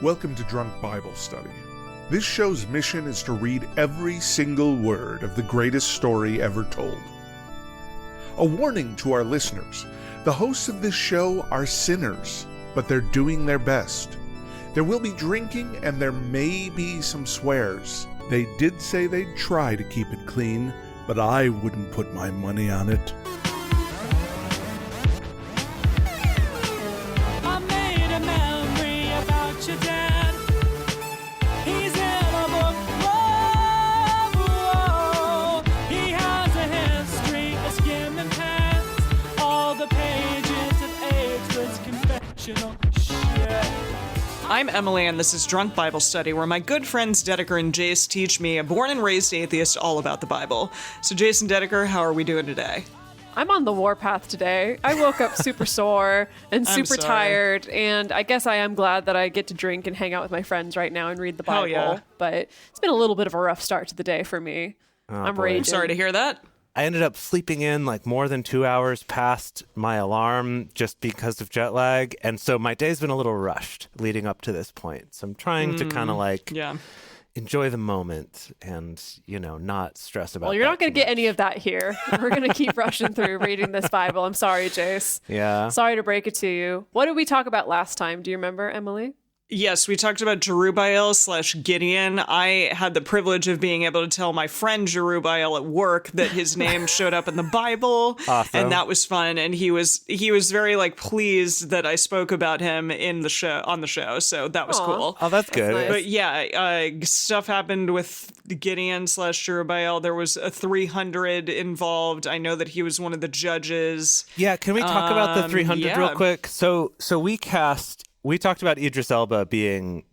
Welcome to Drunk Bible Study. This show's mission is to read every single word of the greatest story ever told. A warning to our listeners, the hosts of this show are sinners, but they're doing their best. There will be drinking and there may be some swears. They did say they'd try to keep it clean, but I wouldn't put my money on it. I'm Emily, and this is Drunk Bible Study, where my good friends Dedeker and Jace teach me, a born and raised atheist, all about the Bible. So Jace and Dedeker, how are we doing today? I'm on the warpath today. I woke up super sore and super tired, and I guess I am glad that I get to drink and hang out with my friends right now and read the Bible. Yeah. But it's been a little bit of a rough start to the day for me. I'm raging. I'm sorry to hear that. I ended up sleeping in like more than 2 hours past my alarm just because of jet lag. And so my day's been a little rushed leading up to this point. So I'm trying to kind of enjoy the moment and, not stress about it. Well, you're not going to get any of that here. We're going to keep rushing through reading this Bible. I'm sorry, Jace. Yeah. Sorry to break it to you. What did we talk about last time? Do you remember, Emily? Yes, we talked about Jerubbaal / Gideon. I had the privilege of being able to tell my friend Jerubbaal at work that his name showed up in the Bible. Awesome. And that was fun. And he was very pleased that I spoke about him on the show. So that was cool. Oh, that's good. Nice. But yeah, stuff happened with Gideon / Jerubbaal. There was a 300 involved. I know that he was one of the judges. Yeah, can we talk about the 300 real quick? So we talked about Idris Elba being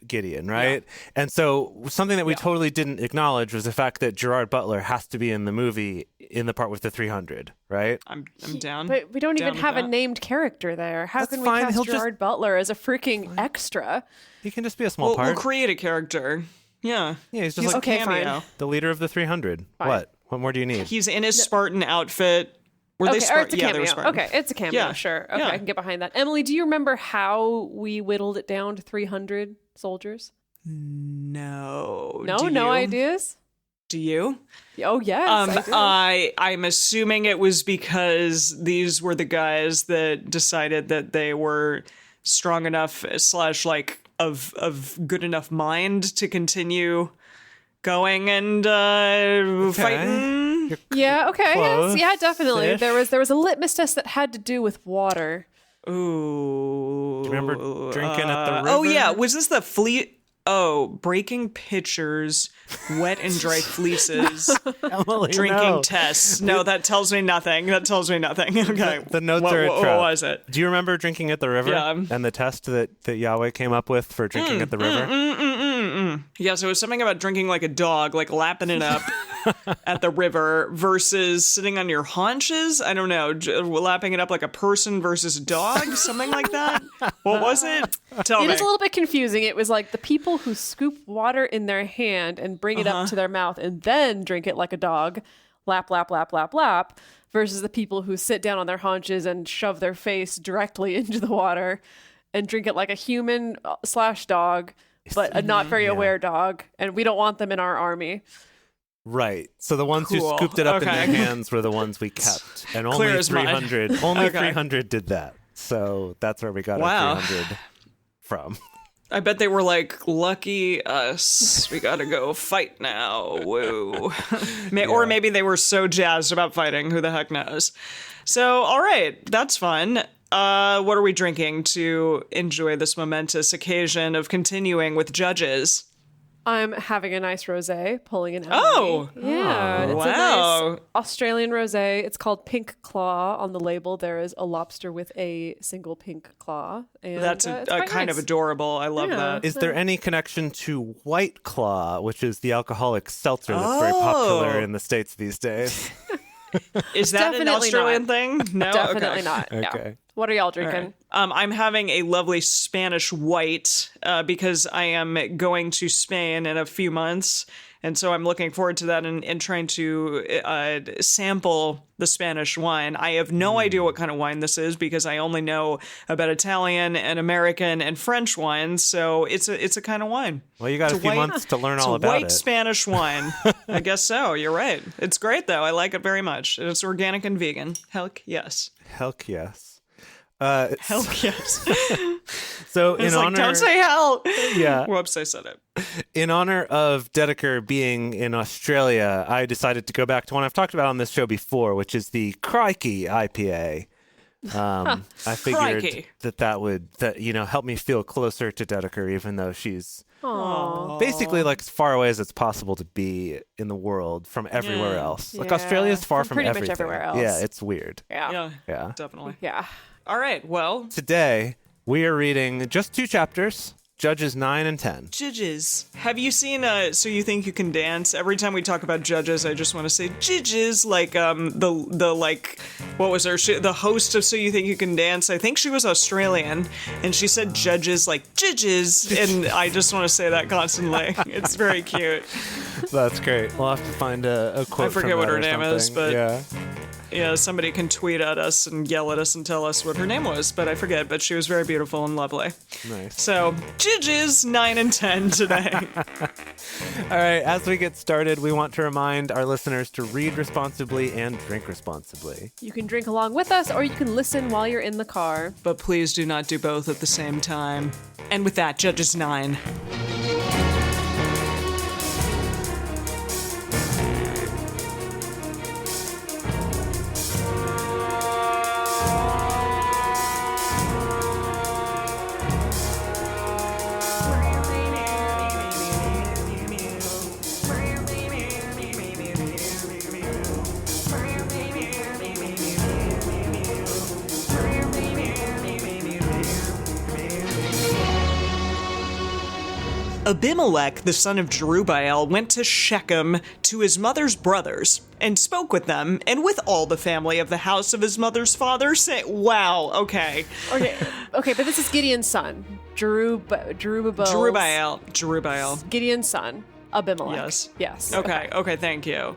Gideon, right? Yeah. And so something that we totally didn't acknowledge was the fact that Gerard Butler has to be in the movie in the part with the 300, right? I'm down. But we don't even have a named character there. How can we cast Gerard Butler as a freaking extra? He can just be a small part. We'll create a character. Yeah. Yeah, he's just okay, cameo. fine. The leader of the 300. Fine. What more do you need? He's in his Spartan outfit. Were they It's a Spartan? Yeah, they were cameo. Spartan. Okay, it's a cameo, Yeah. sure. Okay, Yeah. I can get behind that. Emily, do you remember how we whittled it down to 300 soldiers? No. No, Do no you? ideas? Do you? Oh, yes, I do. I'm assuming it was because these were the guys that decided that they were strong enough / of good enough mind to continue going and fighting. Yeah, okay. Yes, yeah, definitely. Close-ish. There was a litmus test that had to do with water. Ooh. Do you remember drinking at the river? Oh, yeah. Was this the fleet? Oh, breaking pitchers, wet and dry fleeces, Emily, drinking no. tests. No, that tells me nothing. Okay. The notes what, are a what trap. was it? Do you remember drinking at the river? Yeah. And the test that Yahweh came up with for drinking at the river? Yeah, so it was something about drinking like a dog, like lapping it up at the river versus sitting on your haunches. I don't know, lapping it up like a person versus a dog, something like that. What was it? Tell me. It is a little bit confusing. It was like the people who scoop water in their hand and bring it up to their mouth and then drink it like a dog, lap, lap, lap, lap, lap, versus the people who sit down on their haunches and shove their face directly into the water and drink it like a human / dog, but a not very aware dog. And we don't want them in our army. Right. So the ones who Cool. scooped it up in Okay. their hands were the ones we kept. And Clear only as mud. 300 Okay. 300 did that. So that's where we got Wow. our 300 from. I bet they were like, lucky us, we gotta go fight now, woo. Or maybe they were so jazzed about fighting, who the heck knows. So, all right, that's fun. What are we drinking to enjoy this momentous occasion of continuing with judges? I'm having a nice rosé, pulling an Emily. Oh! Yeah. It's Wow. a nice Australian rosé. It's called Pink Claw. On the label, there is a lobster with a single pink claw. And That's it's quite kind of nice. adorable. I love Yeah. that. Is there any connection to White Claw, which is the alcoholic seltzer that's very popular in the States these days? Is that an Definitely Australian not. thing? No? Definitely Okay. not. Yeah. Okay. What are y'all All drinking? right. I'm having a lovely Spanish white because I am going to Spain in a few months, And so I'm looking forward to that and trying to sample the Spanish wine. I have no idea what kind of wine this is because I only know about Italian and American and French wines. So it's a kind of wine. Well, you got a few months to learn all about it. It's a white Spanish wine. I guess so. You're right. It's great, though. I like it very much. And it's organic and vegan. Heck yes. Heck yes. Hell yes. So in honor, don't say hell. Yeah. Whoops, I said it. In honor of Dedeker being in Australia, I decided to go back to one I've talked about on this show before, which is the Crikey IPA. I figured that would help me feel closer to Dedeker, even though she's basically like as far away as it's possible to be in the world from everywhere else. Like Australia's far from pretty everything. much everywhere else. Yeah, it's weird. Yeah, Definitely. Yeah. All right, well. Today, we are reading just 2 chapters, Judges 9 and 10. Judges. Have you seen So You Think You Can Dance? Every time we talk about judges, I just want to say judges, like the like, what was her? The host of So You Think You Can Dance, I think she was Australian, and she said judges like judges, and I just want to say that constantly. It's very cute. That's great. We'll have to find a quote. I forget what her name is, but yeah, somebody can tweet at us and yell at us and tell us what her name was, but I forget. But she was very beautiful and lovely. Nice. So, judges 9 and 10 today. All right, as we get started, we want to remind our listeners to read responsibly and drink responsibly. You can drink along with us, or you can listen while you're in the car. But please do not do both at the same time. And with that, Judges 9. Abimelech, the son of Jerubbaal, went to Shechem to his mother's brothers and spoke with them and with all the family of the house of his mother's father, saying, wow, okay. Okay, but this is Gideon's son, Jerubbaal. Gideon's son, Abimelech. Yes. Okay, thank you.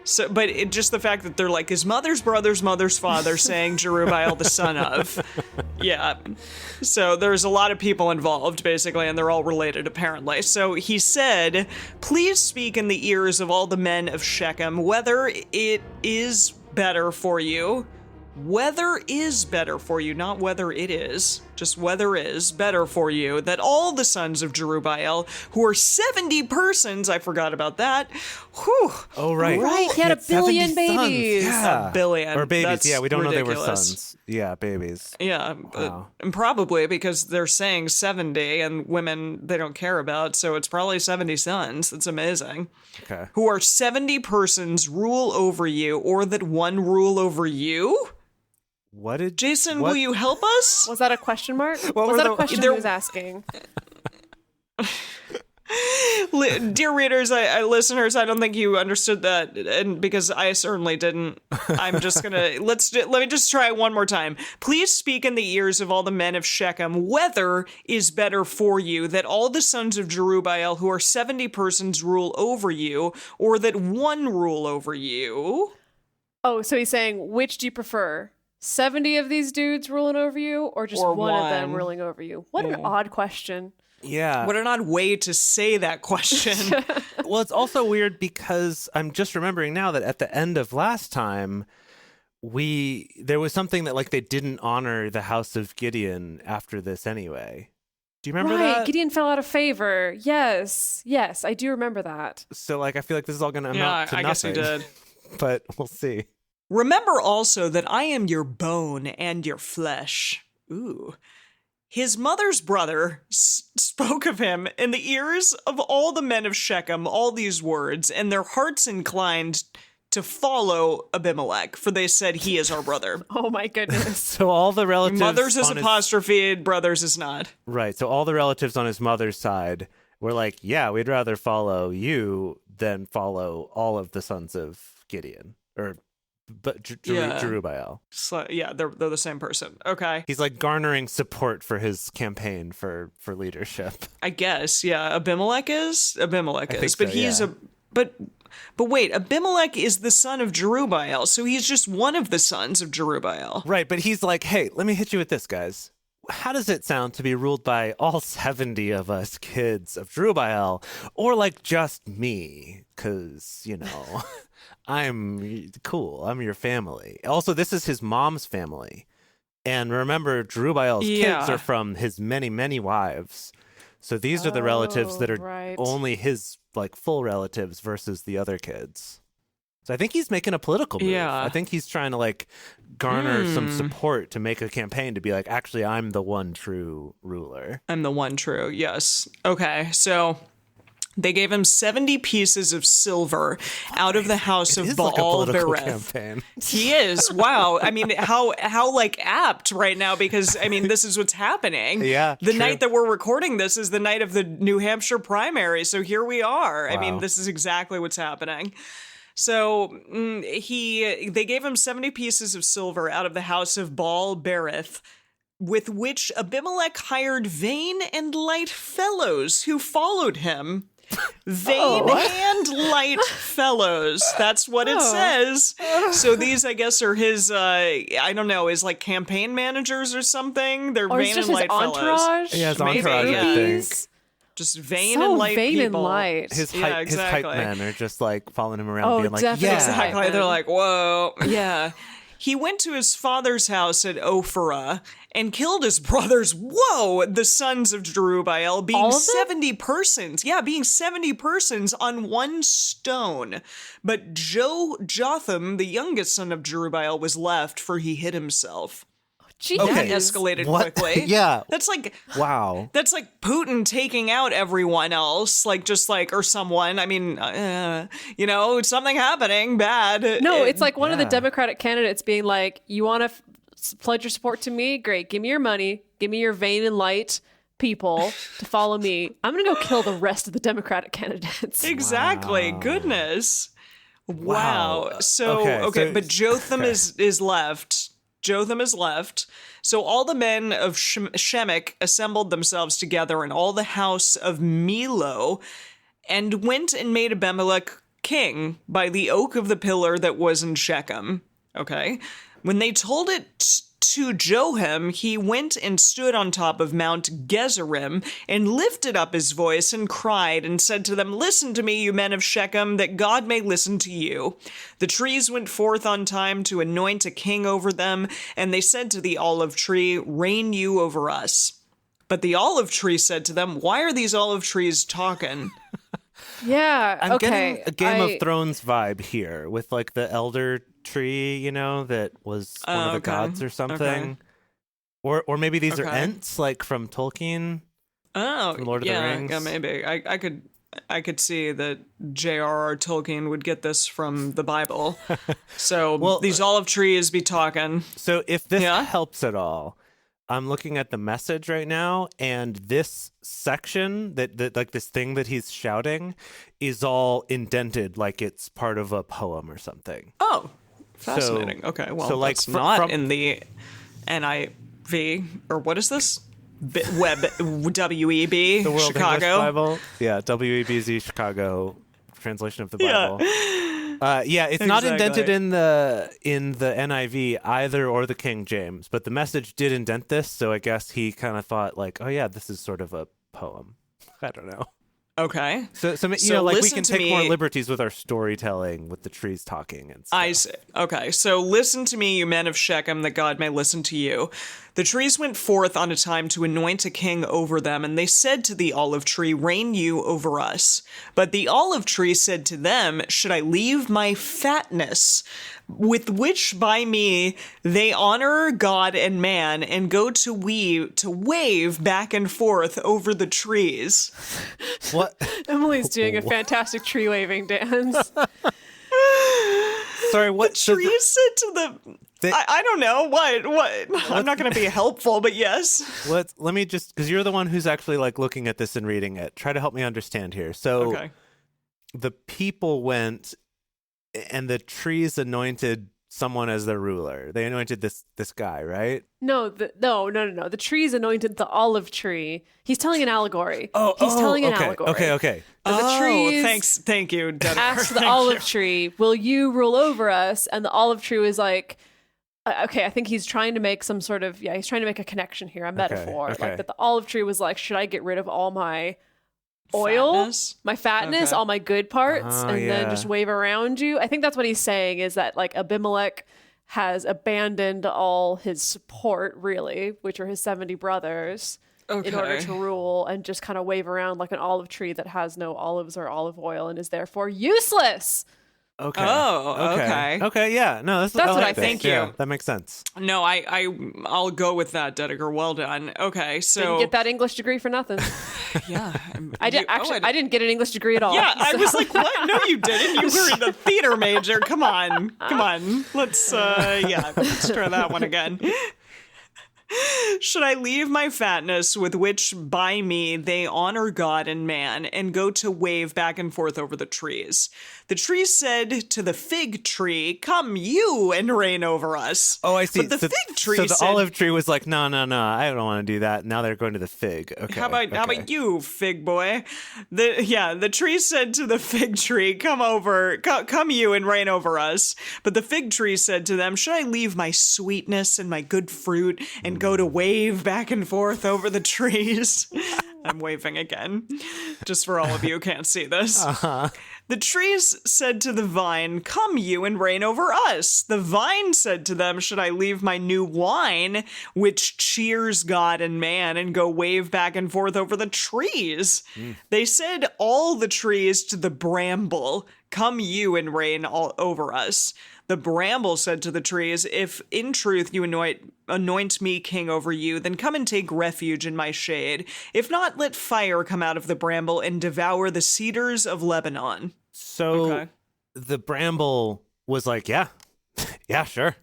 So, but just the fact that they're like his mother's brother's mother's father saying Jerubbaal the son of. Yeah. So there's a lot of people involved, basically, and they're all related, apparently. So he said, please speak in the ears of all the men of Shechem, whether it is better for you. Whether is better for you, not whether it is, just whether is better for you, that all the sons of Jerubbaal, who are 70 persons, I forgot about that. Whew. Oh, right. Right, he had a billion babies. Yeah. A billion. Or babies, That's we don't ridiculous. know they were sons. Yeah, babies. Yeah, Wow. and probably because they're saying 70 and women they don't care about, so it's probably 70 sons. That's amazing. Okay. Who are 70 persons rule over you, or that one rule over you? Jason, will you help us? Was that a question mark? What Was were that the- a question he was asking? Dear readers, listeners, I don't think you understood that, and because I certainly didn't. I'm just gonna let me just try it one more time. Please speak in the ears of all the men of Shechem, whether is better for you that all the sons of Jerubbaal, who are 70 persons, rule over you, or that one rule over you. Oh, so he's saying, which do you prefer? 70 of these dudes ruling over you, or just Or one of them one. ruling over you? What an odd question. Yeah. What an odd way to say that question. Well, it's also weird because I'm just remembering now that at the end of last time, there was something that like they didn't honor the house of Gideon after this anyway. Do you remember Right, that? Gideon fell out of favor. Yes, I do remember that. So like I feel like this is all going to Yeah, amount to I guess he nothing. did. But we'll see. Remember also that I am your bone and your flesh. Ooh. His mother's brother spoke of him in the ears of all the men of Shechem, all these words, and their hearts inclined to follow Abimelech, for they said, he is our brother. Oh my goodness. So all the relatives Mother's is on his- apostrophe, brothers is not. Right. So all the relatives on his mother's side were like, yeah, we'd rather follow you than follow all of the sons of Gideon. But Jerubbaal. So, yeah, they're the same person. Okay. He's like garnering support for his campaign for leadership. I guess, yeah. Abimelech is? Abimelech I is. think But so, he's yeah. But wait, Abimelech is the son of Jerubbaal, so he's just one of the sons of Jerubbaal. Right, but he's like, hey, let me hit you with this, guys. How does it sound to be ruled by all 70 of us kids of Jerubbaal, or like just me? Because, you know, I'm cool. I'm your family. Also, this is his mom's family. And remember, Jerubbaal's kids are from his many, many wives. So these are the relatives that are only his like full relatives versus the other kids. So I think he's making a political move. Yeah. I think he's trying to like garner some support to make a campaign to be like, actually, I'm the one true ruler. I'm the one true. Yes. Okay. So they gave him 70 pieces of silver out of the house of Baal Berith. He is. Wow. I mean, how like apt right now, because I mean, this is what's happening. Yeah. The night that we're recording this is the night of the New Hampshire primary. So here we are. Wow. I mean, this is exactly what's happening. So they gave him 70 pieces of silver out of the house of Baal Berith, with which Abimelech hired vain and light fellows who followed him. Vain and light fellows. That's what it says. So these, I guess, are his, I don't know, his like campaign managers or something. They're vain and light fellows. Yeah, his entourage, I think. Just vain and light vain people. And light. His hype men are just like following him around, being like, definitely. yeah. Exactly. They're like, whoa. Yeah. He went to his father's house at Ophrah and killed his brothers. Whoa! The sons of Jerubbaal, being 70 persons. Yeah, being 70 persons on one stone. But Jotham, the youngest son of Jerubbaal, was left, for he hid himself. Jeez. That escalated quickly. Yeah. That's like, wow. That's like Putin taking out everyone else, like just like, or someone. I mean, you know, something happening bad. No, it's like one of the Democratic candidates being like, you want to pledge your support to me? Great. Give me your money. Give me your vain and light people to follow me. I'm going to go kill the rest of the Democratic candidates. Exactly. Wow. Goodness. Wow. So, okay, but Jotham is left. Jotham is left. So all the men of Shemech assembled themselves together in all the house of Milo and went and made Abimelech king by the oak of the pillar that was in Shechem. Okay. When they told it to Jotham, he went and stood on top of Mount Gezerim and lifted up his voice and cried and said to them, "Listen to me, you men of Shechem, that God may listen to you." The trees went forth on time to anoint a king over them, and they said to the olive tree, "Reign you over us." But the olive tree said to them, "Why are these olive trees talking?" Yeah, I'm getting a Game of Thrones vibe here with like the elder tree, you know, that was one of the gods or something. Or maybe these are Ents, like from Tolkien. Oh, from Lord of the Rings. Yeah, maybe. I could see that J.R.R. Tolkien would get this from the Bible. So these olive trees be talking. So if this helps at all, I'm looking at the message right now, and this section that like this thing that he's shouting is all indented like it's part of a poem or something. Oh, fascinating. Okay, well, so like not in the NIV, or what is this? WEB, the World Chicago English Bible. Yeah, WEBZ Chicago translation of the Bible. It's not indented in the NIV either, or the King James, but the message did indent this, so I guess he kind of thought like, oh yeah, this is sort of a poem. I don't know. Okay. So you know, like we can take more liberties with our storytelling with the trees talking and stuff. I see. Okay. So listen to me, you men of Shechem, that God may listen to you. The trees went forth on a time to anoint a king over them, and they said to the olive tree, "Reign you over us." But the olive tree said to them, "Should I leave my fatness, with which by me they honor God and man, and go to wave back and forth over the trees?" What? Emily's doing a fantastic tree waving dance. Sorry, what? The trees said to the... I don't know. What? I'm not going to be helpful, but yes. Let me just... Because you're the one who's actually like looking at this and reading it. Try to help me understand here. So the people went and the trees anointed someone as their ruler. They anointed this guy, right? No. The tree's anointed the olive tree. He's telling an allegory. He's Oh, telling an okay, allegory. Okay. And the trees thank you, Dedeker. asked the Thank olive you. tree, "Will you rule over us?" And the olive tree was like, okay, I think he's trying to make some sort of, he's trying to make a connection here, a metaphor. okay. Like that the olive tree was like, should I get rid of all my oil, Fatness? my fatness, Okay. all my good parts, Oh, and then yeah. just wave around you? I think that's what he's saying, is that like Abimelech has abandoned all his support, really, which are his 70 brothers, in order Okay. to rule, and just kind of wave around like an olive tree that has no olives or olive oil and is therefore useless. Okay. Oh, okay. Okay, yeah. No, That's what I this. think. Yeah, that makes sense. No, I'll go with that, Dedeker. Well done. Okay, so Didn't get that English degree for nothing. yeah, I didn't get an English degree at all. Yeah, I so- was like, what? No, you didn't. You were the theater major. Come on. Let's try that one again. Should I leave my fatness with which by me they honor God and man, and go to wave back and forth over the trees? The tree said to the fig tree, "Come you and reign over us." Oh, I see. But the fig tree So the said, olive tree was like, no, I don't want to do that. Now they're going to the fig. Okay. How about you, fig boy? The tree said to the fig tree, come you and reign over us. But the fig tree said to them, should I leave my sweetness and my good fruit and go to wave back and forth over the trees? I'm waving again, just for all of you who can't see this. The trees said to the vine, come you and reign over us. The vine said to them, should I leave my new wine, which cheers God and man, and go wave back and forth over the trees? They said all the trees to the bramble, come you and reign all over us. The bramble said to the trees, if in truth you anoint me king over you, then come and take refuge in my shade. If not, let fire come out of the bramble and devour the cedars of Lebanon. So Okay. the bramble was like, yeah, sure.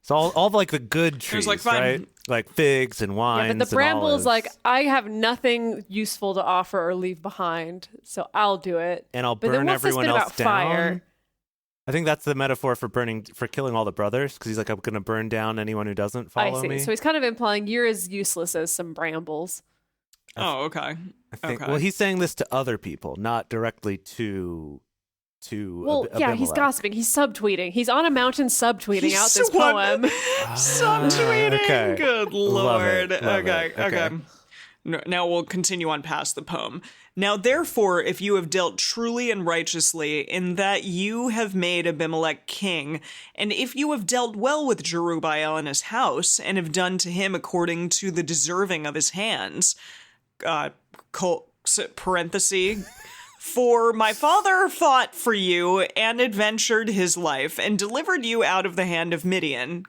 It's all like the good trees, like, fine. right? Like figs and wines. Yeah, but the and bramble olives. is like, I have nothing useful to offer or leave behind, so I'll do it. and I'll But then burn what's this everyone bit else about down. fire? I think that's the metaphor for killing all the brothers, because he's like, I'm going to burn down anyone who doesn't follow I see. me. So he's kind of implying you're as useless as some brambles. Oh, okay. I think, Okay. Well, he's saying this to other people, not directly to Well, yeah, he's Abimelech. gossiping. He's subtweeting. He's on a mountain subtweeting out this What? poem. Subtweeting. okay. Good Love lord. it, love Okay. it. Okay. Now we'll continue on past the poem. Now, therefore, if you have dealt truly and righteously in that you have made Abimelech king, and if you have dealt well with Jerubbaal and his house, and have done to him according to the deserving of his hands, parenthesis, for my father fought for you and adventured his life and delivered you out of the hand of Midian, :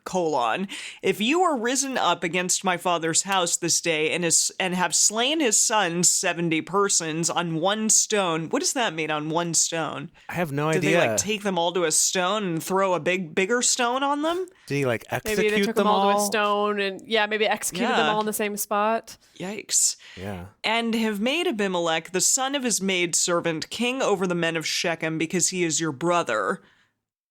if you are risen up against my father's house this day and have slain his sons 70 persons on one stone. What does that mean, on one stone? I have no Did idea. they like take them all to a stone and throw a bigger stone on them? Did he like execute Maybe they took them them all all? to a stone and, maybe executed them Yeah. all in the same spot. Yikes. Yeah. And have made Abimelech, the son of his maidservant, king over the men of Shechem, because he is your brother.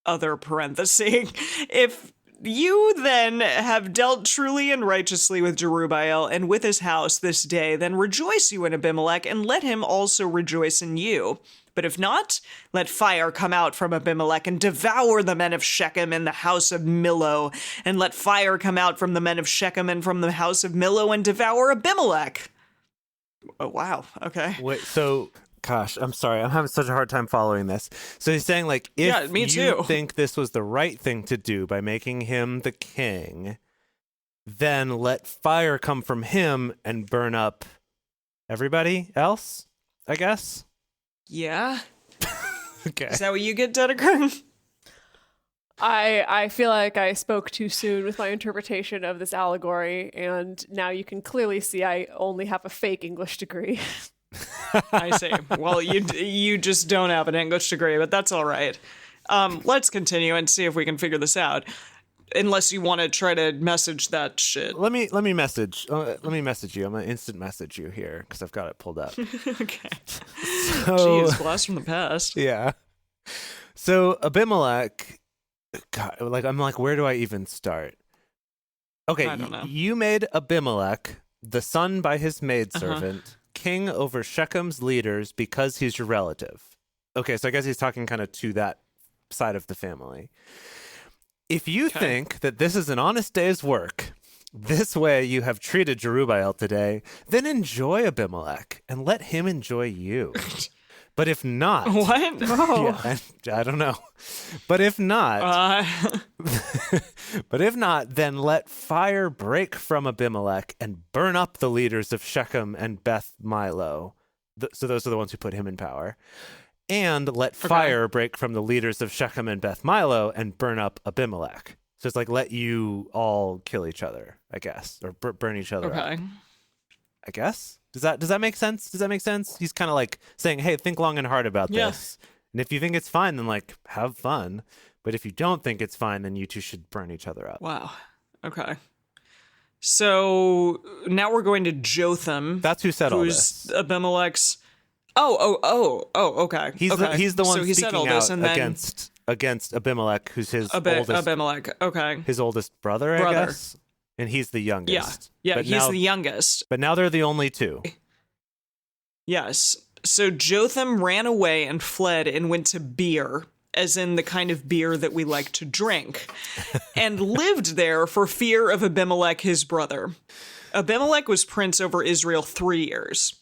Other parenthesis. If you then have dealt truly and righteously with Jerubbaal and with his house this day, then rejoice you in Abimelech, and let him also rejoice in you. But if not, let fire come out from Abimelech and devour the men of Shechem and the house of Millo. And let fire come out from the men of Shechem and from the house of Millo and devour Abimelech. Oh, wow. Okay. Wait, so, gosh, I'm sorry. I'm having such a hard time following this. So he's saying, like, if Yeah, me you too. think this was the right thing to do by making him the king, then let fire come from him and burn up everybody else, I guess? Yeah? Okay. Is that what you get, Dedeker? I feel like I spoke too soon with my interpretation of this allegory, and now you can clearly see I only have a fake English degree. I see. Well, you just don't have an English degree, but that's all right. Let's continue and see if we can figure this out. Unless you want to try to message that shit. Let me message. Let me message you. I'm gonna instant message you here because I've got it pulled up. Okay. So, Jeez, blast from the past. yeah. So Abimelech, God, I'm like, where do I even start? Okay, I don't know. You made Abimelech, the son by his maidservant, king over Shechem's leaders because he's your relative. Okay, so I guess he's talking kind of to that side of the family. If you think that this is an honest day's work, this way you have treated Jerubbaal today, then enjoy Abimelech and let him enjoy you. But if not... What? Yeah, I don't know. But if not... but if not, then let fire break from Abimelech and burn up the leaders of Shechem and Beth Milo. So those are the ones who put him in power. And let fire break from the leaders of Shechem and Beth Milo and burn up Abimelech. So it's like, let you all kill each other, I guess, or burn each other up. I guess. Does that make sense? Does that make sense? He's kind of like saying, hey, think long and hard about this. And if you think it's fine, then like have fun. But if you don't think it's fine, then you two should burn each other up. Wow. Okay. So now we're going to Jotham. That's who said all this. Who's Abimelech's. Okay. He's the one so he speaking said all this, out and then against Abimelech, who's his oldest Abimelech. Okay. his oldest brother, I guess. And he's the youngest. Yeah, But he's now, the youngest. But now they're the only two. Yes. So Jotham ran away and fled and went to Beer, as in the kind of beer that we like to drink, and lived there for fear of Abimelech, his brother. Abimelech was prince over Israel 3 years.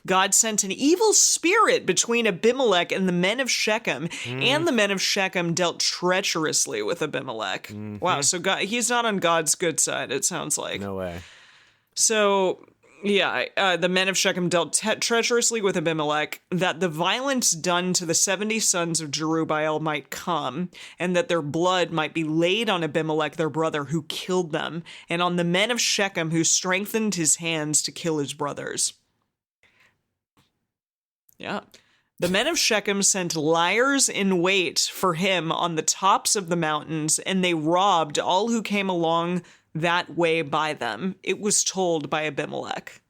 God sent an evil spirit between Abimelech and the men of Shechem, and the men of Shechem dealt treacherously with Abimelech. Wow, so he's not on God's good side, it sounds like. No way. So, yeah, the men of Shechem dealt treacherously with Abimelech, that the violence done to the 70 sons of Jerubbaal might come, and that their blood might be laid on Abimelech, their brother, who killed them, and on the men of Shechem who strengthened his hands to kill his brothers. Yeah. The men of Shechem sent liars in wait for him on the tops of the mountains, and they robbed all who came along that way by them. It was told by Abimelech.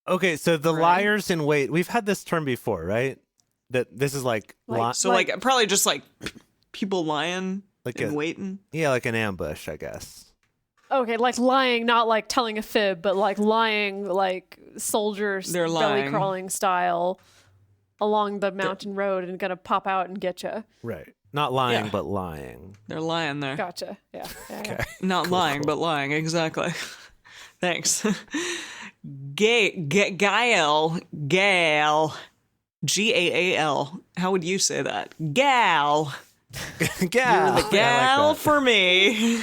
Okay, so the liars in wait, we've had this term before, right? That this is like probably just like people lying like and waiting. Yeah, like an ambush, I guess. Okay, like lying, not like telling a fib, but like lying, like soldiers belly crawling style along the mountain road and gonna pop out and get you. Right. Not lying, but lying. They're lying there. Gotcha. Yeah. Okay. Not lying, but lying. Exactly. Thanks. Gaal. Gaal. How would you say that? Gal. Gal. You're the gal for me.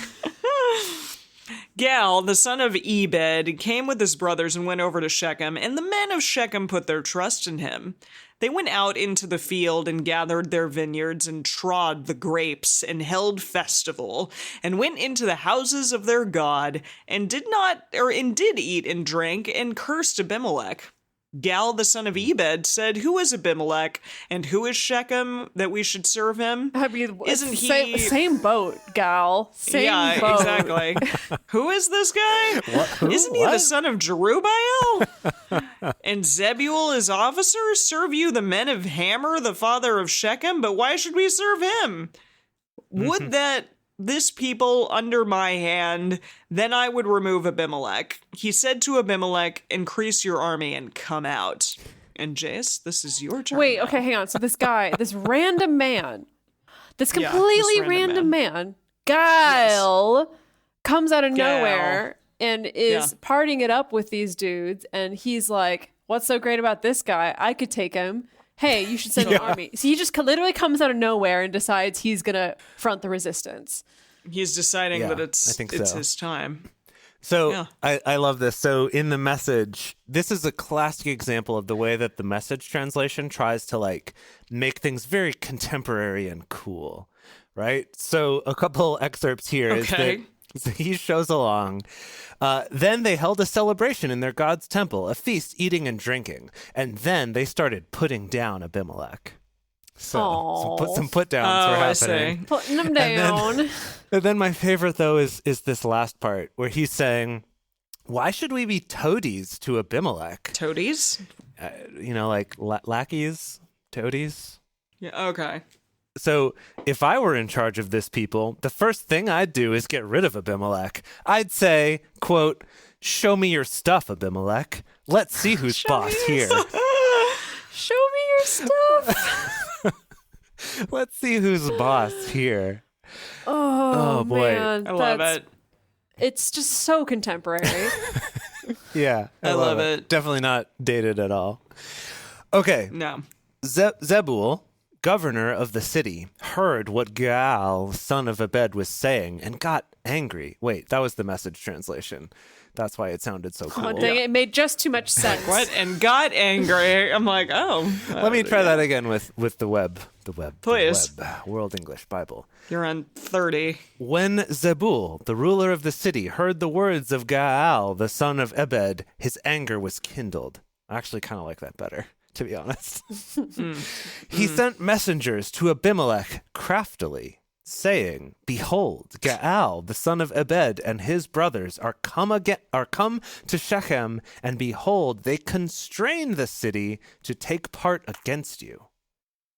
Gal, the son of Ebed, came with his brothers and went over to Shechem, and the men of Shechem put their trust in him. They went out into the field and gathered their vineyards and trod the grapes and held festival and went into the houses of their God and did eat and drank and cursed Abimelech. Gal, the son of Ebed, said, "Who is Abimelech and who is Shechem that we should serve him?" I mean, isn't he same boat, Gal? Same boat. Exactly. Who is this guy? Isn't he the son of Jerubbaal? And Zebul, his officer, serve you the men of Hamor, the father of Shechem? But why should we serve him? Would that this people under my hand, then I would remove Abimelech. He said to Abimelech, "Increase your army and come out." And Jace, this is your turn. Wait, now. okay, hang on. So this guy, this random man, this completely random man, Gael, comes out of nowhere and is partying it up with these dudes. And he's like, "What's so great about this guy? I could take him. Hey, you should send an army." So he just literally comes out of nowhere and decides he's going to front the resistance. He's deciding that it's his time. So I love this. So in the Message, this is a classic example of the way that the Message translation tries to like make things very contemporary and cool, right? So a couple excerpts here is that so he shows along. Then they held a celebration in their God's temple, a feast, eating and drinking. And then they started putting down Abimelech. So some put downs were happening. Putting them down. And then my favorite, though, is this last part where he's saying, "Why should we be toadies to Abimelech?" Toadies? Like lackeys, toadies. Yeah, okay. So if I were in charge of this people, the first thing I'd do is get rid of Abimelech. I'd say, quote, "Show me your stuff, Abimelech. Let's see who's boss here." Show me your stuff. Let's see who's boss here. Oh boy. man. I love it. It's just so contemporary. Yeah. I love it. Definitely not dated at all. Okay. No. Zebul, governor of the city, heard what Gaal, son of Ebed, was saying and got angry. Wait, that was the Message translation. That's why it sounded so cool. Oh, dang it. It made just too much sense. What? And got angry. I'm like, oh. Let me try that again with the web. Please. The web. World English Bible. You're on 30. When Zebul, the ruler of the city, heard the words of Gaal, the son of Ebed, his anger was kindled. I actually kind of like that better, to be honest. He sent messengers to Abimelech craftily, saying, "Behold, Gaal, the son of Ebed, and his brothers are come to Shechem, and behold, they constrain the city to take part against you.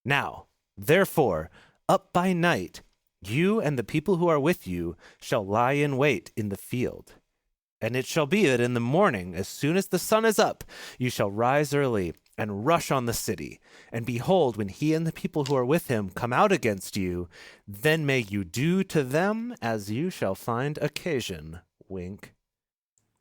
Now, therefore, up by night, you and the people who are with you shall lie in wait in the field. And it shall be that in the morning, as soon as the sun is up, you shall rise early and rush on the city. And behold, when he and the people who are with him come out against you, then may you do to them as you shall find occasion." Wink.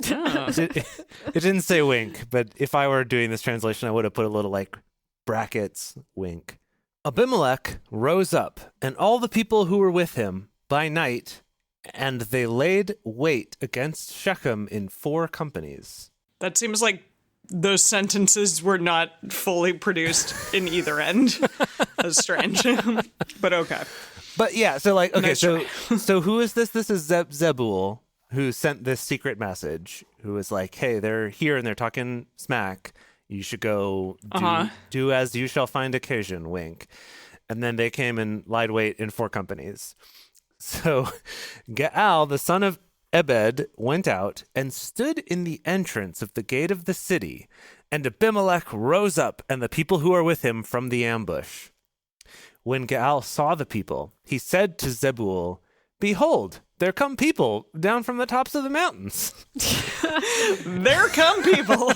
It didn't say wink, but if I were doing this translation, I would have put a little like brackets, wink. Abimelech rose up, and all the people who were with him by night, and they laid wait against Shechem in 4 companies. That seems like those sentences were not fully produced in either end. That's strange. But okay. But yeah, so like, okay, Nice so who is this? This is Zebul, who sent this secret message, who was like, hey, they're here and they're talking smack. You should go do as you shall find occasion, wink. And then they came and lied wait in 4 companies. So Gaal, the son of Ebed, went out and stood in the entrance of the gate of the city, and Abimelech rose up and the people who are with him from the ambush. When Gaal saw the people, he said to Zebul, "Behold, there come people down from the tops of the mountains." There come people.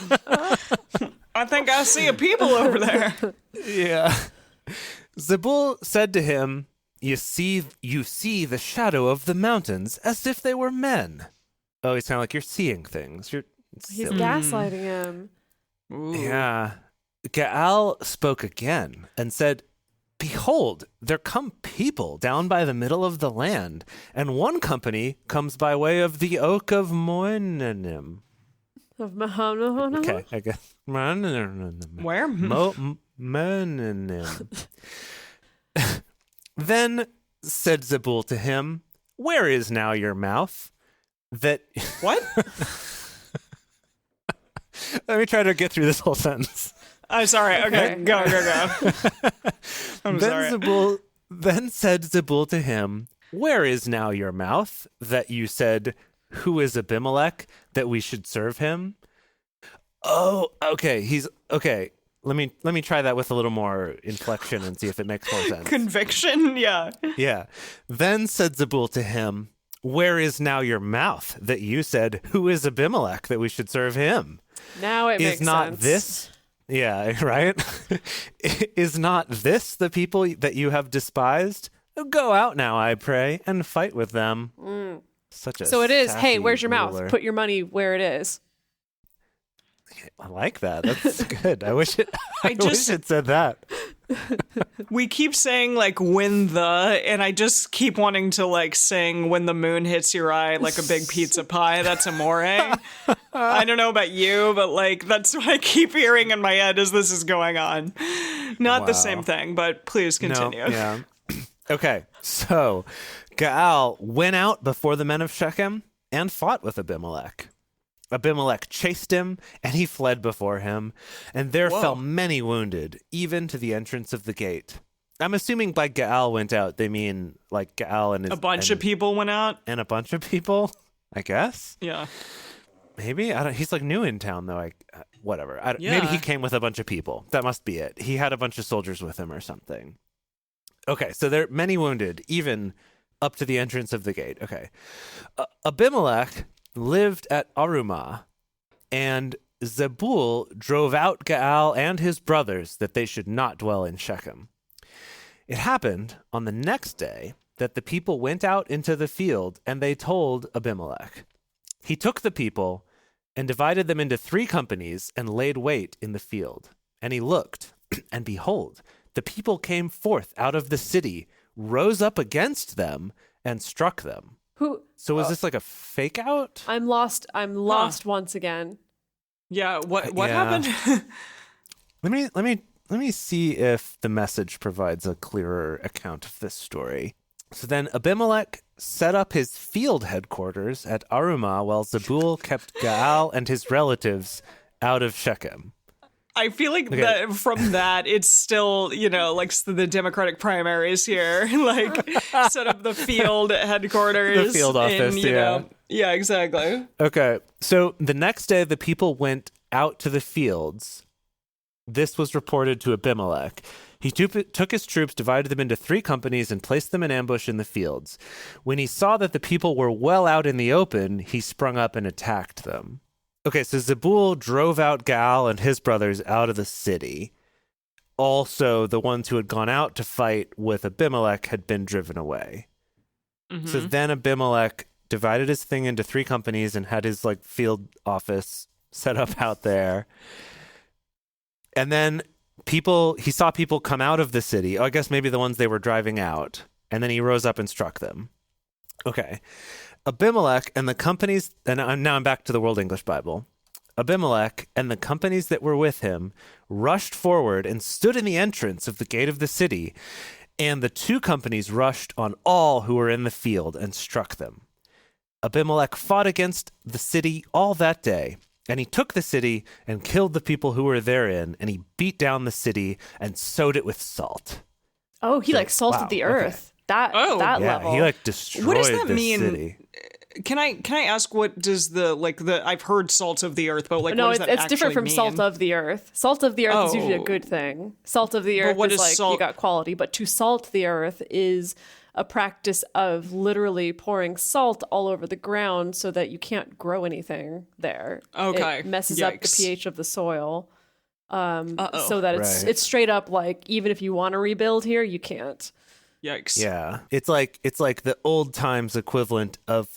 I think I see a people over there. Yeah. Zebul said to him, you see the shadow of the mountains as if they were men." Oh, he's kind of like, you're seeing things. He's gaslighting him. Ooh. Yeah. Gaal spoke again and said, "Behold, there come people down by the middle of the land, and one company comes by way of the oak of Moenanim." Of Mahana. Okay, I guess. Where? Moenanim. Then said Zebul to him, "Where is now your mouth? That What? Let me try to get through this whole sentence. I'm sorry. Okay, go. I'm sorry. Then said Zebul to him, "Where is now your mouth that you said, 'Who is Abimelech, that we should serve him?'" Oh, okay. He's okay. Let me try that with a little more inflection and see if it makes more sense. Conviction? Yeah. Yeah. Then said Zebul to him, "Where is now your mouth that you said, 'Who is Abimelech, that we should serve him?' Now it makes Is not sense. this..." Yeah, right? "Is not this the people that you have despised? Go out now, I pray, and fight with them." Such a So it is, hey, sassy where's your ruler. mouth? Put your money where it is. I like that. That's good. I wish it just- wish it said that. We keep saying like "when the," and I just keep wanting to like sing "when the moon hits your eye like a big pizza pie." That's Amore. I don't know about you, but like that's what I keep hearing in my head as this is going on. Not the Wow. same thing, but please continue. No, yeah. Okay, so Gaal went out before the men of Shechem and fought with Abimelech. Abimelech chased him, and he fled before him, and there fell many wounded, even to the entrance of the gate. I'm assuming by Gaal went out, they mean like Gaal and his... A bunch of people went out. And a bunch of people, I guess? Yeah. Maybe? I don't. He's like new in town, though. Whatever. Yeah. Maybe he came with a bunch of people. That must be it. He had a bunch of soldiers with him or something. Okay, so there are many wounded, even up to the entrance of the gate. Okay. Abimelech lived at Arumah, and Zebul drove out Gaal and his brothers that they should not dwell in Shechem. It happened on the next day that the people went out into the field, and they told Abimelech. He took the people and divided them into 3 companies and laid wait in the field. And he looked, and behold, the people came forth out of the city, rose up against them, and struck them. So was this like a fake out? I'm lost. I'm lost once again. Yeah. What happened? Let me see if the Message provides a clearer account of this story. So then Abimelech set up his field headquarters at Arumah while Zebul kept Gaal and his relatives out of Shechem. I feel like that from that, it's still, like the Democratic primaries here, like set up the field headquarters. The field office, Yeah, exactly. Okay, so the next day the people went out to the fields. This was reported to Abimelech. He took his troops, divided them into 3 companies, and placed them in ambush in the fields. When he saw that the people were well out in the open, he sprung up and attacked them. Okay, so Zebul drove out Gaal and his brothers out of the city. Also, the ones who had gone out to fight with Abimelech had been driven away. Mm-hmm. So then Abimelech divided his thing into 3 companies and had his field office set up out there. And then he saw people come out of the city. I guess maybe the ones they were driving out. And then he rose up and struck them. Okay. Abimelech and the companies, and now I'm back to the World English Bible. Abimelech and the companies that were with him rushed forward and stood in the entrance of the gate of the city. And the 2 companies rushed on all who were in the field and struck them. Abimelech fought against the city all that day. And he took the city and killed the people who were therein, and he beat down the city and sowed it with salt. Oh, he salted the earth. Okay. That yeah, level. he destroyed what does that the mean? City. Can I ask what does the I've heard salt of the earth, but no, what does that it's different from mean? salt of the earth. Salt of the earth is usually a good thing. Salt of the earth is you got quality, but to salt the earth is a practice of literally pouring salt all over the ground so that you can't grow anything there. Okay. It messes up the pH of the soil. So that it's straight up even if you want to rebuild here, you can't. Yikes. Yeah. It's like the old times equivalent of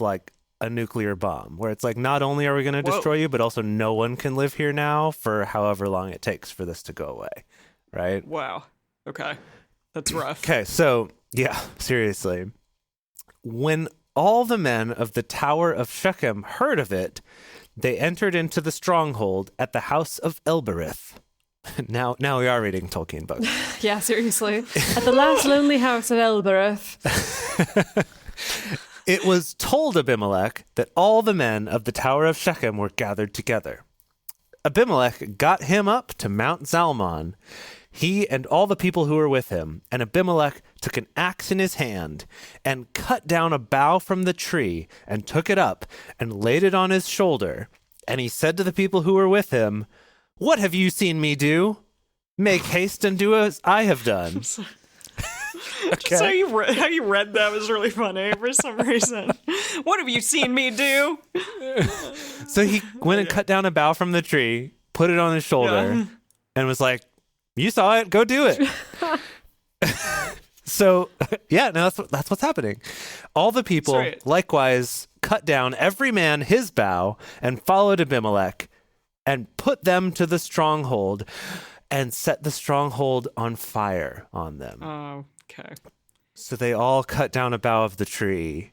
a nuclear bomb, where it's not only are we going to destroy you, but also no one can live here now for however long it takes for this to go away. Right? Wow. Okay. That's rough. Okay, so yeah, seriously. When all the men of the Tower of Shechem heard of it, they entered into the stronghold at the house of Elbereth. Now we are reading Tolkien books. Yeah, seriously. At the last lonely house of Elbereth. It was told Abimelech that all the men of the Tower of Shechem were gathered together. Abimelech got him up to Mount Zalmon, he and all the people who were with him, and Abimelech took an axe in his hand and cut down a bough from the tree and took it up and laid it on his shoulder. And he said to the people who were with him, "What have you seen me do? Make haste and do as I have done." Okay. Just how you read that was really funny for some reason. What have you seen me do? So he went and cut down a bough from the tree, put it on his shoulder, and was like, "You saw it, go do it." So, yeah, no, that's what's happening. All the people likewise cut down every man his bough and followed Abimelech and put them to the stronghold and set the stronghold on fire on them. Oh, okay. So they all cut down a bough of the trees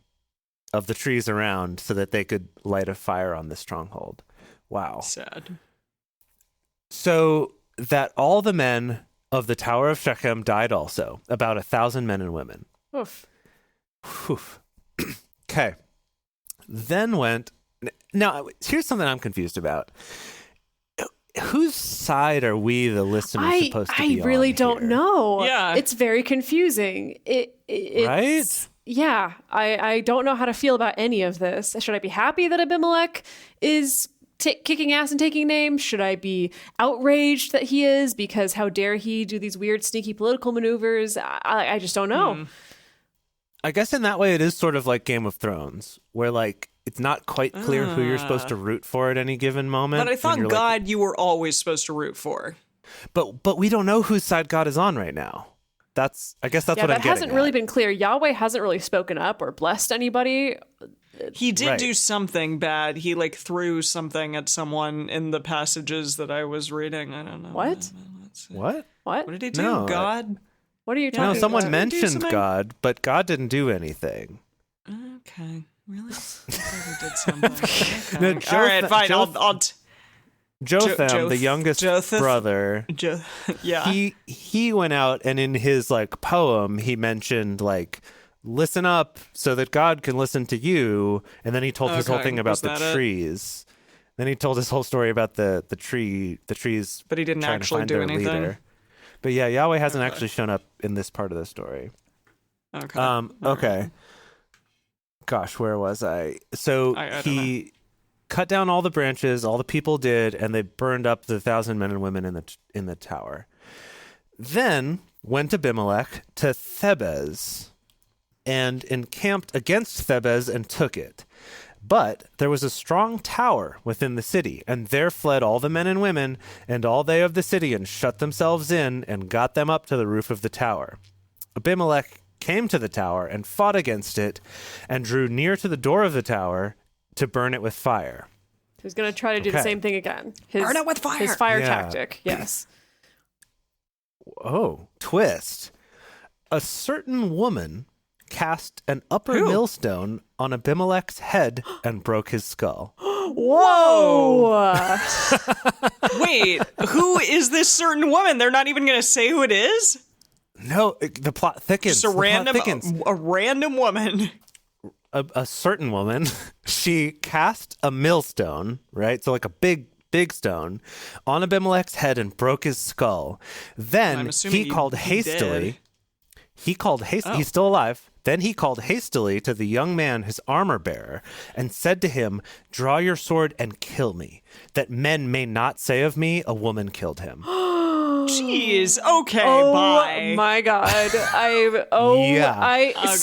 around so that they could light a fire on the stronghold. Wow. Sad. So that all the men of the Tower of Shechem died also, about 1,000 men and women. Oof. Okay. Then went... Now, here's something I'm confused about. Whose side are we, the listeners, supposed to be on? I really don't know. Yeah. It's very confusing. It's, right? Yeah. I don't know how to feel about any of this. Should I be happy that Abimelech is kicking ass and taking names? Should I be outraged that he is because how dare he do these weird, sneaky political maneuvers? I just don't know. I guess in that way it is sort of like Game of Thrones, where like it's not quite clear who you're supposed to root for at any given moment. But I thought God you were always supposed to root for. But we don't know whose side God is on right now. I guess that's what I'm getting that hasn't really been clear. Yahweh hasn't really spoken up or blessed anybody. He did do something bad. He like threw something at someone in the passages that I was reading. I don't know. What? What? What? What did he do? No, God? What are you talking No, about? someone mentioned God, but God didn't do anything. Okay. Really? I thought he did something. No, Okay. All right, fine. I'll Jotham, the youngest brother, yeah. he went out and in his like poem he mentioned like listen up so that God can listen to you, and then he told his whole thing about the trees. Then he told his whole story about the trees. But he didn't actually do anything. Leader. But yeah, Yahweh hasn't actually shown up in this part of the story. Okay. Okay. Right. Gosh, where was I? So he cut down all the branches, all the people did, and they burned up the 1,000 men and women in the tower. Then went Abimelech to Thebez and encamped against Thebez and took it. But there was a strong tower within the city, and there fled all the men and women and all they of the city, and shut themselves in and got them up to the roof of the tower. Abimelech came to the tower and fought against it and drew near to the door of the tower to burn it with fire. He's going to try to do the same thing again. Burn it with fire. His fire tactic, yes. Oh, twist. A certain woman cast an upper millstone on Abimelech's head and broke his skull. Whoa! Wait, who is this certain woman? They're not even going to say who it is? No, the plot thickens. Just a random woman. A certain woman, she cast a millstone, right? So like a big stone on Abimelech's head and broke his skull. Then he called hastily. He called hastily. He's still alive. Then he called hastily to the young man, his armor bearer, and said to him, "Draw your sword and kill me, that men may not say of me, a woman killed him." Jeez. Okay. Oh my God. I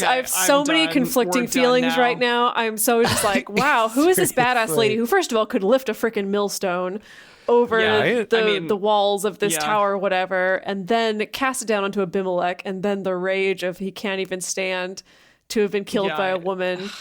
have so many conflicting feelings right now. I'm so just like, wow, who is this badass lady who, first of all, could lift a freaking millstone over the walls of this tower or whatever, and then cast it down onto Abimelech, and then the rage of he can't even stand to have been killed by a woman.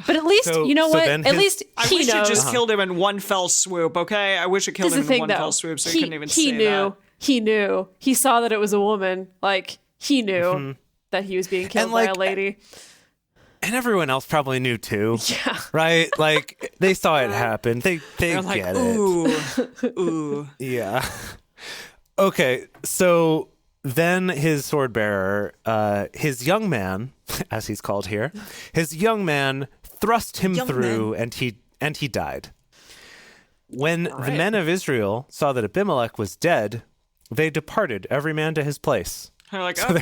But at least, you know what? At least he knows. I wish it just killed him in one fell swoop, okay? I wish it killed him in one fell swoop so he couldn't even say that. He knew. He saw that it was a woman. Like, he knew that he was being killed by a lady. And everyone else probably knew too. Yeah. Right? Like, they saw it happen. They get like, it. Ooh. Yeah. Okay, so then his sword bearer, his young man, as he's called here, his young man thrust him through, and he died. When the men of Israel saw that Abimelech was dead, they departed, every man to his place. They're like, okay.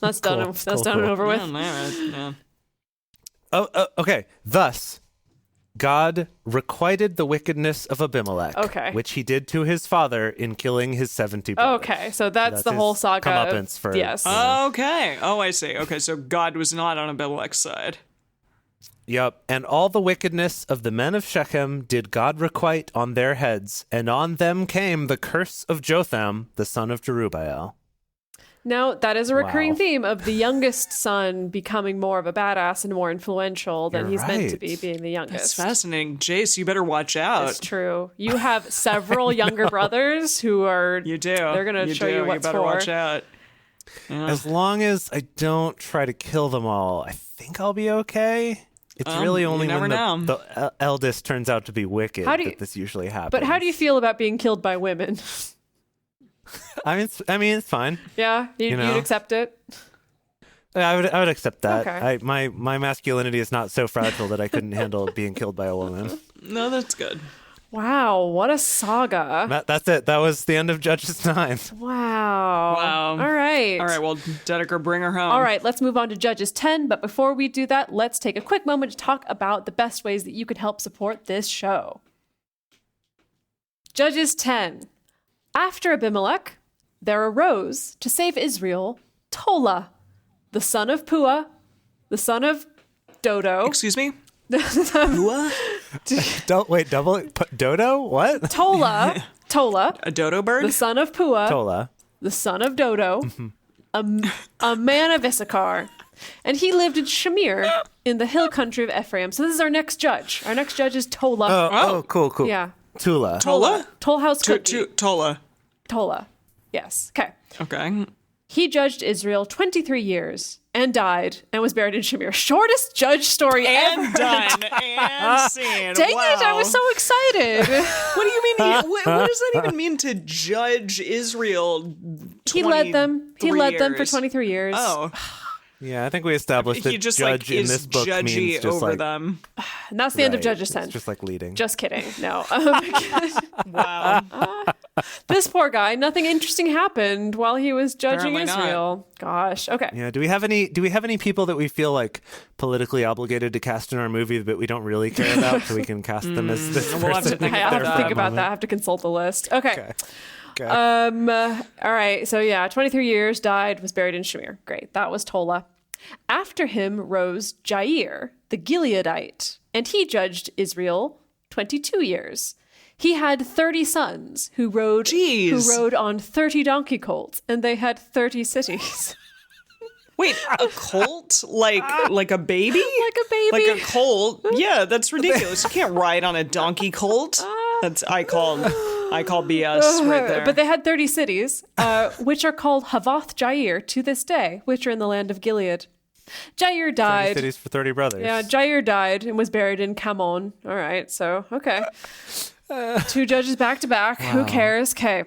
That's done. That's done and over with. Okay. Thus, God requited the wickedness of Abimelech, which he did to his father in killing his 70 brothers. Okay, so that's the whole saga. Comeuppance for, yes. Okay. Oh, I see. Okay, so God was not on Abimelech's side. Yep. And all the wickedness of the men of Shechem did God requite on their heads, and on them came the curse of Jotham, the son of Jerubbaal. Now, that is a recurring theme of the youngest son becoming more of a badass and more influential than he's meant to be, being the youngest. That's fascinating. Jace, you better watch out. It's true. You have several younger brothers who are... You do. They're going to show you what's for. You better watch out. Yeah. As long as I don't try to kill them all, I think I'll be okay. It's really only when the eldest turns out to be wicked that this usually happens. But how do you feel about being killed by women? I mean, it's fine. Yeah, you'd accept it. I would accept that. Okay. My masculinity is not so fragile that I couldn't handle being killed by a woman. No, that's good. Wow, what a saga. That's it. That was the end of Judges 9. Wow. Wow. All right. All right, well, Dedeker, bring her home. All right, let's move on to Judges 10. But before we do that, let's take a quick moment to talk about the best ways that you can help support this show. Judges 10. After Abimelech, there arose to save Israel Tola, the son of Puah, the son of Dodo. Excuse me? Whoa? Don't wait, double it. Dodo? What? Tola, A dodo bird? the son of Puah, Tola. the son of Dodo, a man of Issachar. And he lived in Shamir in the hill country of Ephraim. So this is our next judge. Our next judge is Tola. Oh, cool. Yeah. Tula. Tola? Toll House Cookie. Tola. Tola. Yes. Okay. Okay. He judged Israel 23 years and died and was buried in Shamir. Shortest judge story ever. And done. And seen. Dang Wow. it, I was so excited. What do you mean? What does that even mean to judge Israel? He led them for 23 years. Oh, Yeah, I think we established that he just judge like in is this book judgy means just over like them. And that's the end of right, Judges 10. It's just like leading. Just kidding. No. Wow. This poor guy, nothing interesting happened while he was judging Apparently not. Israel. Gosh. Okay. Yeah. Do we have any people that we feel like politically obligated to cast in our movie but we don't really care about, so we can cast them as this We'll have to person? think I about have to that. think about that. I have to consult the list. Okay. Okay. All right. So yeah, 23 years, died, was buried in Shamir. Great. That was Tola. After him rose Jair, the Gileadite, and he judged Israel 22 years. He had 30 sons who rode on 30 donkey colts, and they had 30 cities. Wait, a colt? Like a baby? Like a baby. Like a colt? Yeah, that's ridiculous. You can't ride on a donkey colt. That's I call BS right there. But they had 30 cities, which are called Havoth Jair to this day, which are in the land of Gilead. Jair 30 died. cities for 30 brothers. Yeah, Jair died and was buried in Kamon. All right, so, okay. 2 judges back to back. Who cares? Okay.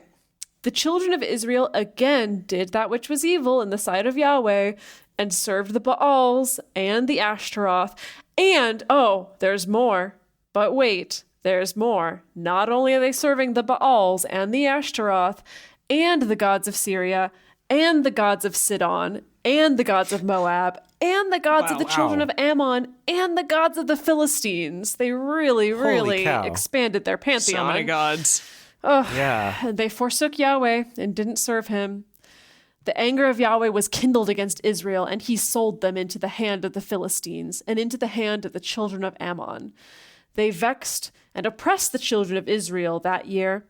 The children of Israel again did that which was evil in the sight of Yahweh and served the Baals and the Ashtaroth. And, oh, there's more. But wait, there's more. Not only are they serving the Baals and the Ashtaroth and the gods of Syria and the gods of Sidon and the gods of Moab and the gods of the children of Ammon and the gods of the Philistines. They really cow. expanded their pantheon. So many gods. Yeah. And they forsook Yahweh and didn't serve him. The anger of Yahweh was kindled against Israel, and he sold them into the hand of the Philistines and into the hand of the children of Ammon. They vexed and oppressed the children of Israel that year.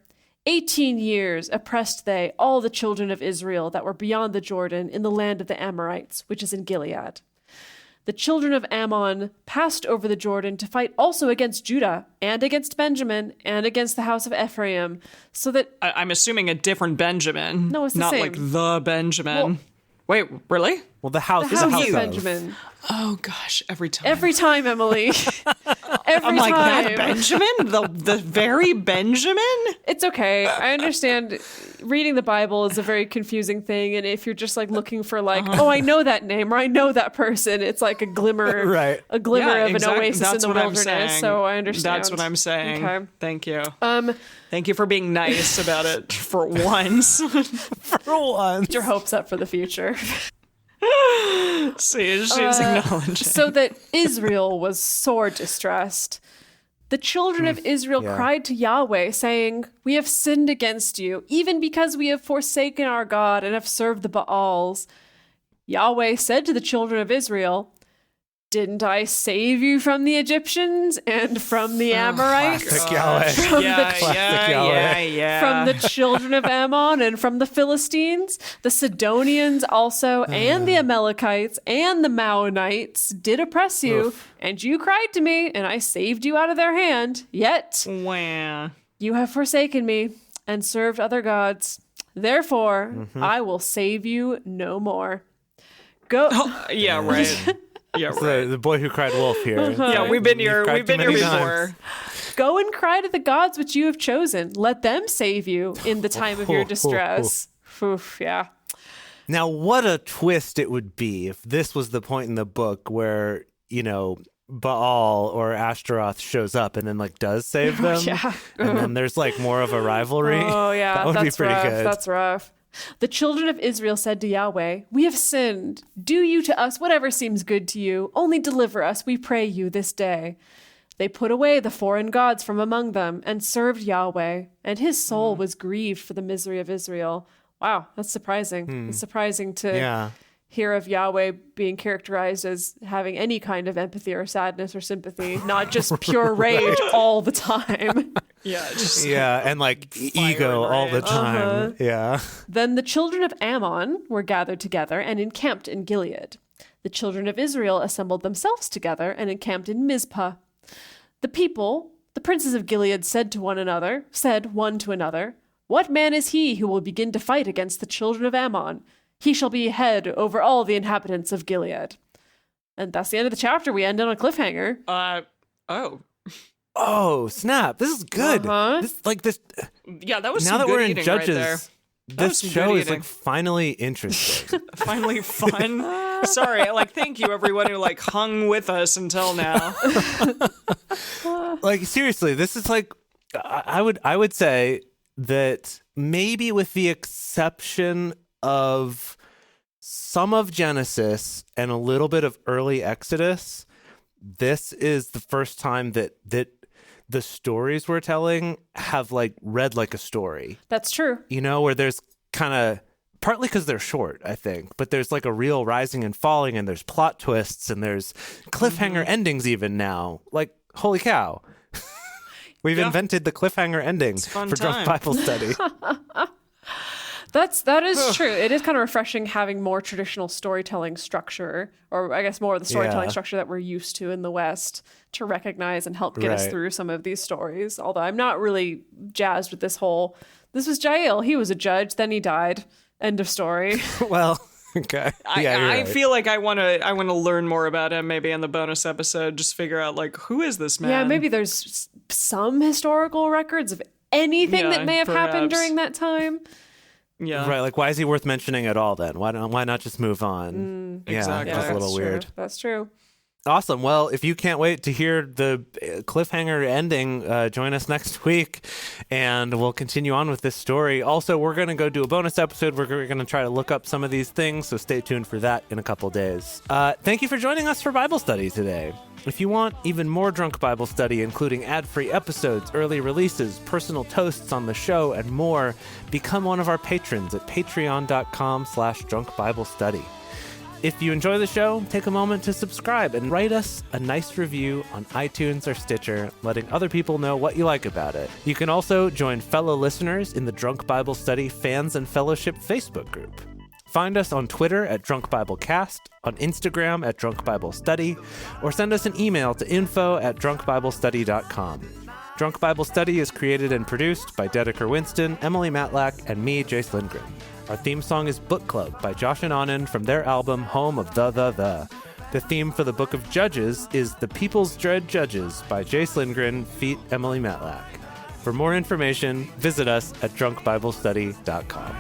18 years oppressed they all the children of Israel that were beyond the Jordan in the land of the Amorites, which is in Gilead. The children of Ammon passed over the Jordan to fight also against Judah and against Benjamin and against the house of Ephraim, so that... I'm assuming a different Benjamin. No, it's the not same. like the Benjamin. Well- Wait, really? Well, the house the is a house house of of. Benjamin. Oh gosh, every time. Every time, Emily. Every I'm like time. that Benjamin, the very Benjamin. It's okay. I understand reading the Bible is a very confusing thing, and if you're just like looking for like, oh, I know that name or I know that person, it's like a glimmer, Right. A glimmer Yeah, of exactly. an oasis That's in the what I'm wilderness. saying. So I understand. That's what I'm saying. Okay. Thank you. Thank you for being nice about it for once. For once. Get your hopes up for the future. See, she's acknowledging. So that Israel was sore distressed. The children of Israel cried to Yahweh, saying, "We have sinned against you, even because we have forsaken our God and have served the Baals." Yahweh said to the children of Israel, "Didn't I save you from the Egyptians and from the Amorites? Classic Yahweh. From Yeah. from the children of Ammon and from the Philistines, the Sidonians also, and the Amalekites and the Maonites did oppress you, and you cried to me, and I saved you out of their hand. Yet Wow. you have forsaken me and served other gods. Therefore, I will save you no more." Go. Yeah, right. Yeah, right. The boy who cried wolf here. Yeah, we've been here. cried We've been too here many before. times. Go and cry to the gods which you have chosen. Let them save you in the time of your distress. Oof, yeah. Now, what a twist it would be if this was the point in the book where, Baal or Ashtaroth shows up and then like does save them. Yeah. And then there's like more of a rivalry. Oh, yeah. That would That's be pretty rough. good. That's rough. The children of Israel said to Yahweh, "We have sinned. Do you to us whatever seems good to you. Only deliver us, we pray you, this day." They put away the foreign gods from among them and served Yahweh, and his soul was grieved for the misery of Israel. Wow, that's surprising. It's surprising to hear of Yahweh being characterized as having any kind of empathy or sadness or sympathy, not just pure rage all the time. And like ego all the time. Yeah. Then the children of Ammon were gathered together and encamped in Gilead. The children of Israel assembled themselves together and encamped in Mizpah. The people, the princes of Gilead, said one to another, "What man is he who will begin to fight against the children of Ammon? He shall be head over all the inhabitants of Gilead." And that's the end of the chapter. We end on a cliffhanger. Oh, snap. This is good. This. Yeah, that was now some that good we're in eating Judges. right there. This show is like finally interesting. Finally fun. Sorry, thank you everyone who hung with us until now. Like seriously, this is like I would say that maybe with the exception of some of Genesis and a little bit of early Exodus, this is the first time that the stories we're telling have read like a story. That's true. Where there's kind of partly because they're short, I think, but there's like a real rising and falling, and there's plot twists, and there's cliffhanger endings even now. Like, holy cow. We've invented the cliffhanger ending for Drunk Bible Study. That is true. It is kind of refreshing having more traditional storytelling structure, or I guess more of the storytelling structure that we're used to in the West, to recognize and help get us through some of these stories. Although I'm not really jazzed with this was Jael. He was a judge, then he died. End of story. Well, okay. I feel like I want to learn more about him maybe in the bonus episode, just figure out who is this man? Yeah, maybe there's some historical records of anything that may have happened during that time. Yeah. Right, why is he worth mentioning at all then? Why not just move on? Exactly. That's a little weird. That's true. Awesome. Well, if you can't wait to hear the cliffhanger ending, join us next week and we'll continue on with this story. Also, we're going to go do a bonus episode. We're going to try to look up some of these things, so stay tuned for that in a couple days. Thank you for joining us for Bible study today. If you want even more Drunk Bible Study, including ad-free episodes, early releases, personal toasts on the show, and more, become one of our patrons at patreon.com/drunkbiblestudy. If you enjoy the show, take a moment to subscribe and write us a nice review on iTunes or Stitcher, letting other people know what you like about it. You can also join fellow listeners in the Drunk Bible Study Fans and Fellowship Facebook group. Find us on Twitter at Drunk Bible Cast, on Instagram at Drunk Bible Study, or send us an email to info@drunkbiblestudy.com. Drunk Bible Study is created and produced by Dedeker Winston, Emily Matlack, and me, Jace Lindgren. Our theme song is Book Club by Josh and Anand from their album Home of the. The theme for the Book of Judges is The People's Dread Judges by Jace Lindgren feat. Emily Matlack. For more information, visit us at drunkbiblestudy.com.